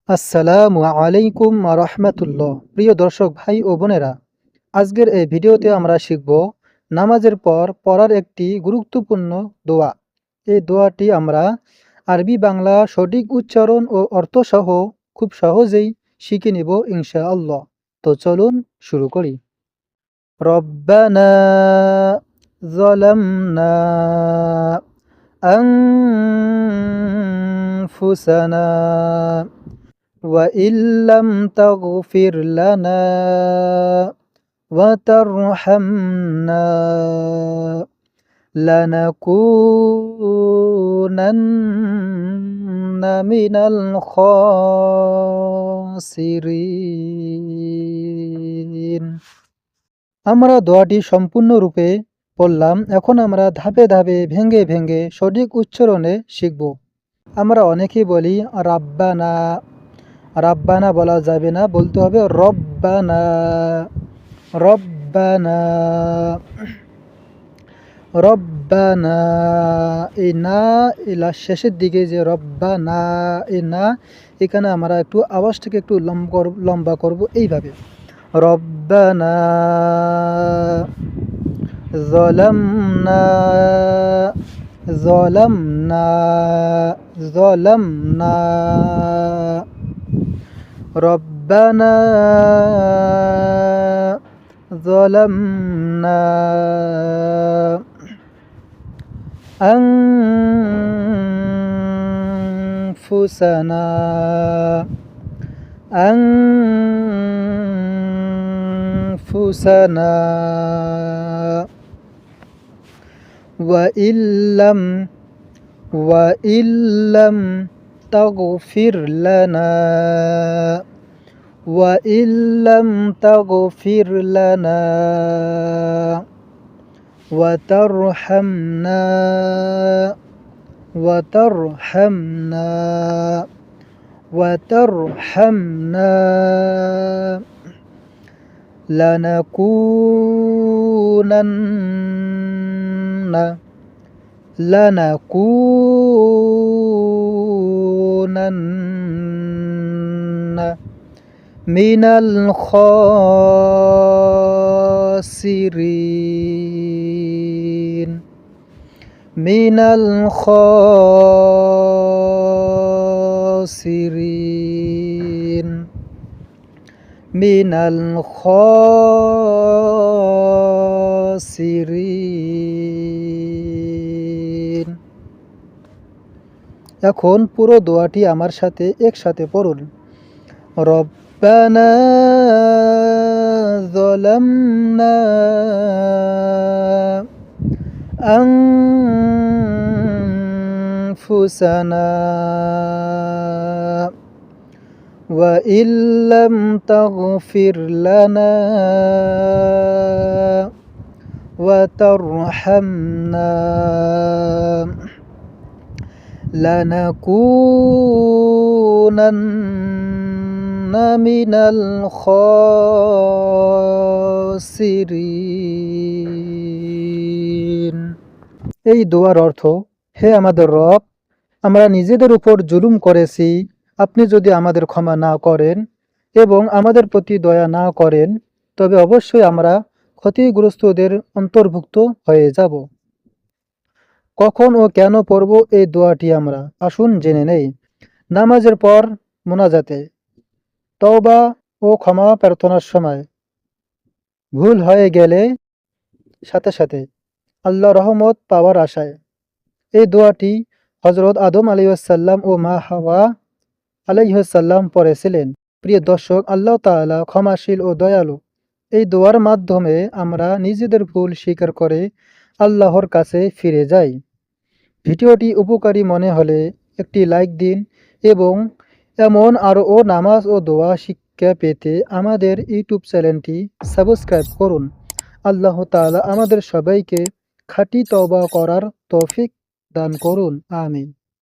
আসসালামু আলাইকুম রহমতুল্লাহ। প্রিয় দর্শক ভাই ও বোনেরা, আজকের এই ভিডিওতে আমরা শিখব নামাজের পর পড়ার একটি গুরুত্বপূর্ণ দোয়া। এই দোয়াটি আমরা আরবি বাংলা সঠিক উচ্চারণ ও অর্থসহ খুব সহজেই শিখে নিব ইনশাআল্লাহ। তো চলুন শুরু করি। রব্বানা যালামনা আনফুসানা وإن لم تغفر لنا وترحمنا لنكونن من الخاسرين। আমরা দোয়াটি সম্পূর্ণরূপে পড়লাম। এখন আমরা ধাপে ধাপে ভেঙে ভেঙে সঠিক উচ্চারণে শিখব। আমরা অনেকেই বলি রাব্বানা, রাব্বানা বলা যাবে না, বলতে হবে রব্বানা রব্বানা রব্বানা। এই না শেষের দিকে যে রব্বানা, এই না এখানে আমরা একটু আওয়াজটাকে একটু লম্বা করব এইভাবে। রব্বানা যালামনা যালামনা যালামনা ربنا ظلمنا أنفسنا وإن لم تغفر لنا وإن لم تغفر لنا وترحمنا لنكونن من الخاسرين من الخاسرين من الخاسرين। এখন পুরো দোয়াটি আমার সাথে একসাথে পড়ুন। ربنا ظلمنا أنفسنا وإن لم تغفر لنا وترحمنا لنكونن من الخاسرين। এই দোয়ার অর্থ, হে আমাদের রব, আমরা নিজেদের উপর জুলুম করেছি। আপনি যদি আমাদের ক্ষমা না করেন এবং আমাদের প্রতি দয়া না করেন, তবে অবশ্যই আমরা ক্ষতিগ্রস্তদের অন্তর্ভুক্ত হয়ে যাব। কখন ও কেন পড়ব এই দোয়াটি আমরা আসুন জেনে নেই। নামাজের পর মোনাজাতে, তওবা ও ক্ষমা প্রার্থনার সময়, ভুল হয়ে গেলে সাথে সাথে, আল্লাহ রহমত পাওয়ার আশায়। এই দোয়াটি হযরত আদম আলাইহিসসালাম ও মা হাওয়া আলাইহিসসালাম পড়েছিলেন। প্রিয় দর্শক, আল্লাহ তাআলা ক্ষমাশীল ও দয়ালু। এই দোয়ার মাধ্যমে আমরা নিজেদের ভুল স্বীকার করে আল্লাহর কাছে ফিরে যাই। ভিডিওটি উপকারী মনে হলে একটি লাইক দিন এবং এমন আরও নামাজ ও দোয়া শিক্ষা পেতে আমাদের ইউটিউব চ্যানেলটি সাবস্ক্রাইব করুন। আল্লাহ তাআলা আমাদের সবাইকে খাঁটি তওবা করার তৌফিক দান করুন। আমিন।